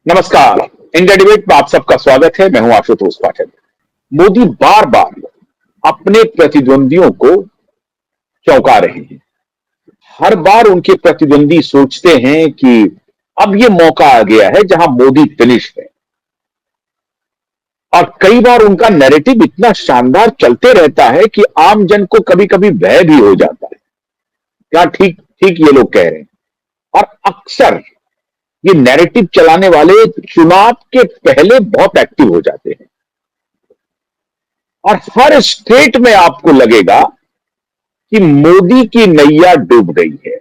नमस्कार। India debate में आप सबका स्वागत है। मैं हूं आशुतोष पाठक। मोदी बार बार अपने प्रतिद्वंदियों को चौंका रहे हैं। हर बार उनके प्रतिद्वंदी सोचते हैं कि अब ये मौका आ गया है जहां मोदी फिनिश है, और कई बार उनका नैरेटिव इतना शानदार चलते रहता है कि आम जन को कभी कभी भय भी हो जाता है। क्या ठीक ठीक ये लोग कह रहे हैं। और अक्सर ये नैरेटिव चलाने वाले चुनाव के पहले बहुत एक्टिव हो जाते हैं, और हर स्टेट में आपको लगेगा कि मोदी की नैया डूब गई है,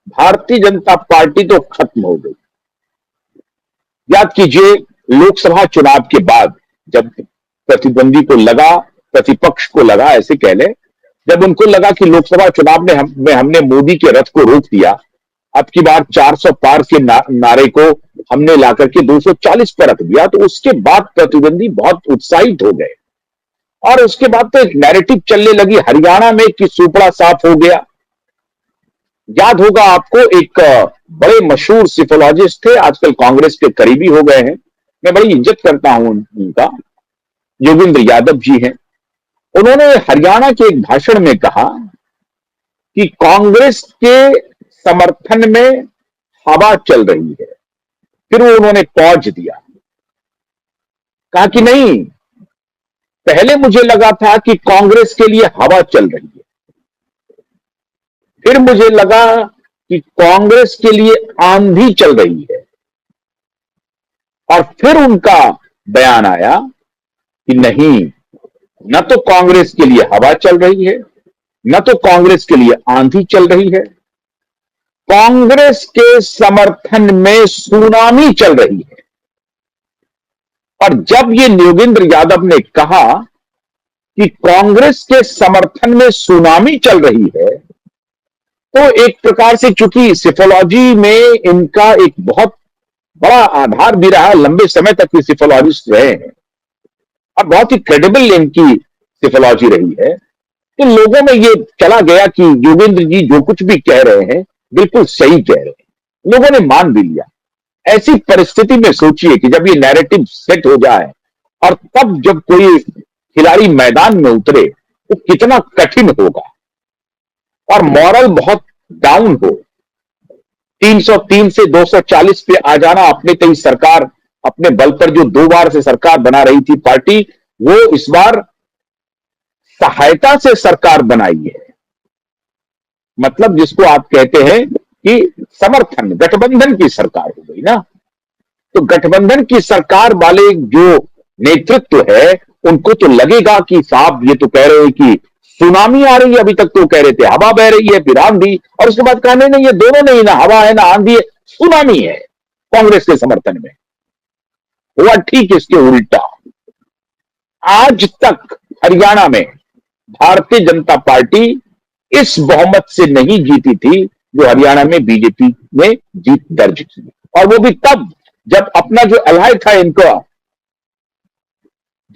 भारतीय जनता पार्टी तो खत्म हो गई। याद कीजिए, लोकसभा चुनाव के बाद जब प्रतिद्वंदी को लगा, प्रतिपक्ष को लगा, ऐसे कह लें, जब उनको लगा कि लोकसभा चुनाव में हमने मोदी के रथ को रोक दिया, अब की बार 400 पार के नारे को हमने लाकर के 240 पर रख दिया, तो उसके बाद प्रतिद्वंदी बहुत उत्साहित हो गए। और उसके बाद तो एक नैरेटिव चलने लगी हरियाणा में कि सुपड़ा साफ हो गया। याद होगा आपको, एक बड़े मशहूर सिफोलॉजिस्ट थे, आजकल कांग्रेस के करीबी हो गए हैं, मैं बड़ी इज्जत करता हूं उनका, योगेंद्र यादव जी हैं। उन्होंने हरियाणा के एक भाषण में कहा कि कांग्रेस के समर्थन में हवा चल रही है। फिर वो उन्होंने पॉज दिया, कहा कि नहीं, पहले मुझे लगा था कि कांग्रेस के लिए हवा चल रही है, फिर मुझे लगा कि कांग्रेस के लिए आंधी चल रही है, और फिर उनका बयान आया कि नहीं, न तो कांग्रेस के लिए हवा चल रही है, न तो कांग्रेस के लिए आंधी चल रही है, कांग्रेस के समर्थन में सुनामी चल रही है। और जब ये योगेंद्र यादव ने कहा कि कांग्रेस के समर्थन में सुनामी चल रही है, तो एक प्रकार से, चूंकि सिफोलॉजी में इनका एक बहुत बड़ा आधार भी रहा, लंबे समय तक ये सिफोलॉजिस्ट रहे हैं और बहुत ही क्रेडिबल इनकी सिफोलॉजी रही है, तो लोगों में ये चला गया कि योगेंद्र जी जो कुछ भी कह रहे हैं बिल्कुल सही कह रहे हैं। लोगों ने मान भी लिया। ऐसी परिस्थिति में सोचिए कि जब ये नैरेटिव सेट हो जाए और तब जब कोई खिलाड़ी मैदान में उतरे तो कितना कठिन होगा, और मॉरल बहुत डाउन हो। 303 से 240 पे आ जाना, अपने कई सरकार, अपने बल पर जो 2 बार से सरकार बना रही थी पार्टी, वो इस बार सहायता से सरकार बनाई है। मतलब जिसको आप कहते हैं कि समर्थन, गठबंधन की सरकार हो गई ना। तो गठबंधन की सरकार वाले जो नेतृत्व है, उनको तो लगेगा कि साहब ये तो कह रहे हैं कि सुनामी आ रही है, अभी तक तो कह रहे थे हवा बह रही है, फिर आंधी, और उसके बाद कहा नहीं, ये दोनों नहीं, ना हवा है ना आंधी है, सुनामी है कांग्रेस के समर्थन में। हुआ ठीक इसके उल्टा। आज तक हरियाणा में भारतीय जनता पार्टी इस बहुमत से नहीं जीती थी जो हरियाणा में बीजेपी ने जीत दर्ज की, और वो भी तब जब अपना जो अलाय था इनका,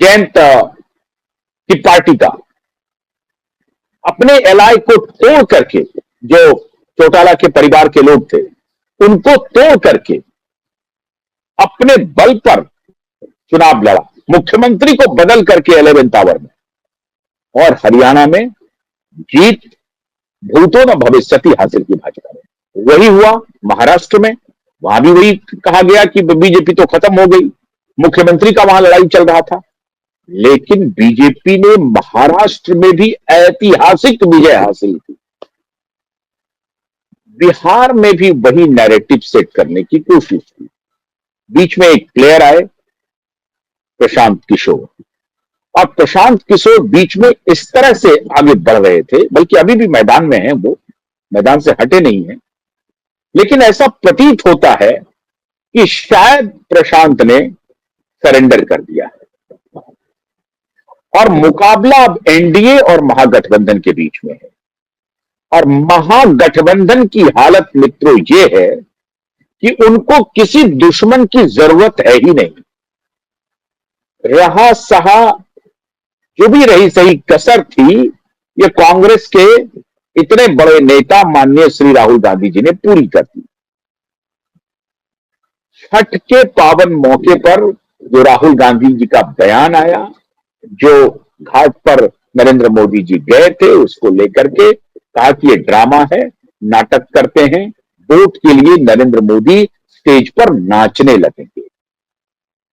जयंत की पार्टी का, अपने एलाय को तोड़ करके, जो चौटाला के परिवार के लोग थे उनको तोड़ करके अपने बल पर चुनाव लड़ा, मुख्यमंत्री को बदल करके 11 आवर में, और हरियाणा में जीत भूतो न भविष्यति हासिल की भाजपा ने। वही हुआ महाराष्ट्र में, वहां भी वही कहा गया कि बीजेपी तो खत्म हो गई, मुख्यमंत्री का वहां लड़ाई चल रहा था, लेकिन बीजेपी ने महाराष्ट्र में भी ऐतिहासिक विजय हासिल की। बिहार में भी वही नैरेटिव सेट करने की कोशिश की। बीच में एक प्लेयर आए, प्रशांत किशोर, और प्रशांत किशोर बीच में इस तरह से आगे बढ़ रहे थे, बल्कि अभी भी मैदान में हैं, वो मैदान से हटे नहीं है, लेकिन ऐसा प्रतीत होता है कि शायद प्रशांत ने सरेंडर कर दिया है, और मुकाबला अब एनडीए और महागठबंधन के बीच में है। और महागठबंधन की हालत मित्रों ये है कि उनको किसी दुश्मन की जरूरत है ही नहीं। रहा सहा जो भी रही सही कसर थी, ये कांग्रेस के इतने बड़े नेता माननीय श्री राहुल गांधी जी ने पूरी कर दी। छठ के पावन मौके पर जो राहुल गांधी जी का बयान आया, जो घाट पर नरेंद्र मोदी जी गए थे, उसको लेकर के कहा कि ये ड्रामा है, नाटक करते हैं, वोट के लिए नरेंद्र मोदी स्टेज पर नाचने लगेंगे।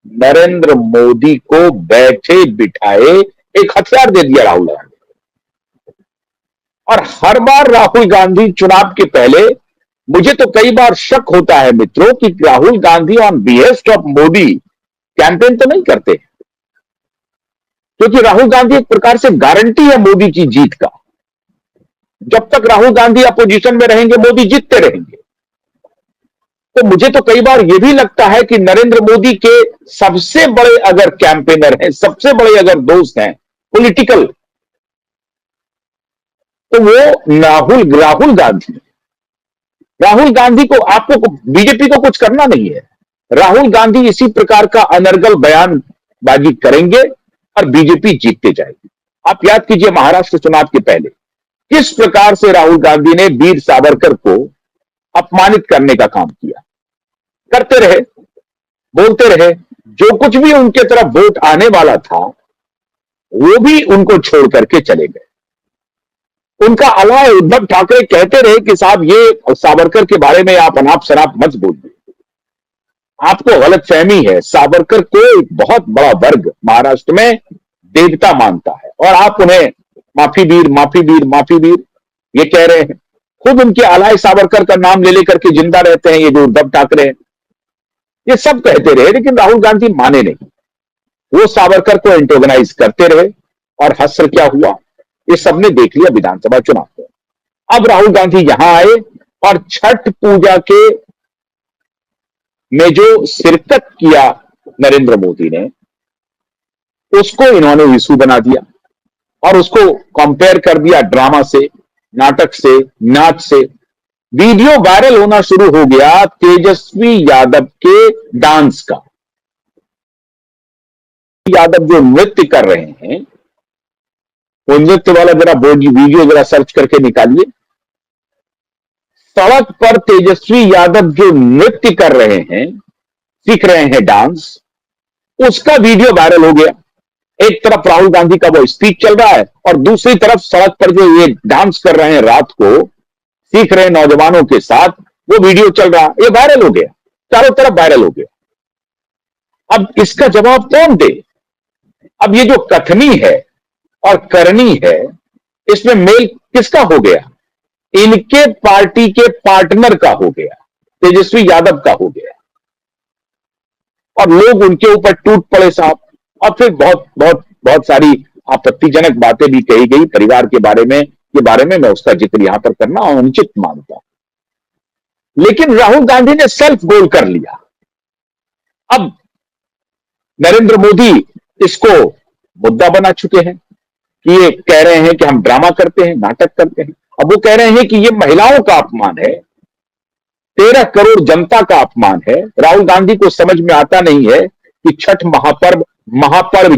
नरेंद्र मोदी को बैठे बिठाए एक हथियार दे दिया राहुल गांधी। और हर बार राहुल गांधी चुनाव के पहले, मुझे तो कई बार शक होता है मित्रों कि Rahul Gandhi on behest of Modi campaign तो नहीं करते, क्योंकि राहुल गांधी एक प्रकार से गारंटी है मोदी की जीत का। जब तक राहुल गांधी अपोजिशन में रहेंगे, मोदी जीतते रहेंगे। तो मुझे तो कई बार यह भी लगता है कि नरेंद्र मोदी के सबसे बड़े अगर कैंपेनर हैं, सबसे बड़े अगर दोस्त हैं पॉलिटिकल, तो वो राहुल गांधी। राहुल गांधी को, आपको बीजेपी को कुछ करना नहीं है। राहुल गांधी इसी प्रकार का अनर्गल बयानबाजी करेंगे और बीजेपी जीतते जाएगी। आप याद कीजिए महाराष्ट्र चुनाव के पहले किस प्रकार से राहुल गांधी ने वीर सावरकर को अपमानित करने का काम किया। करते रहे, बोलते रहे, जो कुछ भी उनके तरफ वोट आने वाला था वो भी उनको छोड़ करके चले गए। उनका अलाय उद्धव ठाकरे कहते रहे कि साहब ये सावरकर के बारे में आप अनाप शनाप मत बोलिए, आपको गलतफहमी है। सावरकर को एक बहुत बड़ा वर्ग महाराष्ट्र में देवता मानता है और आप उन्हें माफी वीर माफी वीर माफी वीर ये कह रहे हैं। खुद उनके अलाय सावरकर का नाम ले लेकर के जिंदा रहते हैं ये जो उद्धव ठाकरे हैं। ये सब कहते रहे, लेकिन राहुल गांधी माने नहीं। वो सावरकर को एंटेगोनाइज करते रहे और हश्र क्या हुआ ये सबने देख लिया विधानसभा चुनाव में। अब राहुल गांधी यहां आए और छठ पूजा के में जो शिरकत किया नरेंद्र मोदी ने, उसको इन्होंने इशू बना दिया और उसको कंपेयर कर दिया ड्रामा से, नाटक से, नाच से। वीडियो वायरल होना शुरू हो गया तेजस्वी यादव के डांस का। यादव जो नृत्य कर रहे हैं, वो नृत्य वाला जरा वीडियो जरा सर्च करके निकालिए। सड़क पर तेजस्वी यादव जो नृत्य कर रहे हैं, सीख रहे हैं डांस, उसका वीडियो वायरल हो गया। एक तरफ राहुल गांधी का वो स्पीच चल रहा है और दूसरी तरफ सड़क पर जो ये डांस कर रहे हैं रात को, सीख रहे नौजवानों के साथ, वो वीडियो चल रहा है। ये वायरल हो गया, चारों तरफ वायरल हो गया। अब इसका जवाब कौन दे? अब ये जो कथनी है और करनी है, इसमें मेल किसका हो गया? इनके पार्टी के पार्टनर का हो गया, तेजस्वी यादव का हो गया। और लोग उनके ऊपर टूट पड़े साहब। और फिर बहुत बहुत बहुत सारी आपत्तिजनक बातें भी कही गई परिवार के बारे में मैं उसका जिक्र यहां पर करना अनुचित मानता हूं। लेकिन राहुल गांधी ने सेल्फ गोल कर लिया। अब नरेंद्र मोदी इसको मुद्दा बना चुके हैं कि ये कह रहे हैं कि हम ड्रामा करते हैं, नाटक करते हैं। अब वो कह रहे हैं कि ये महिलाओं का अपमान है, 13 करोड़ जनता का अपमान है। राहुल गांधी को समझ में आता नहीं है कि छठ महापर्व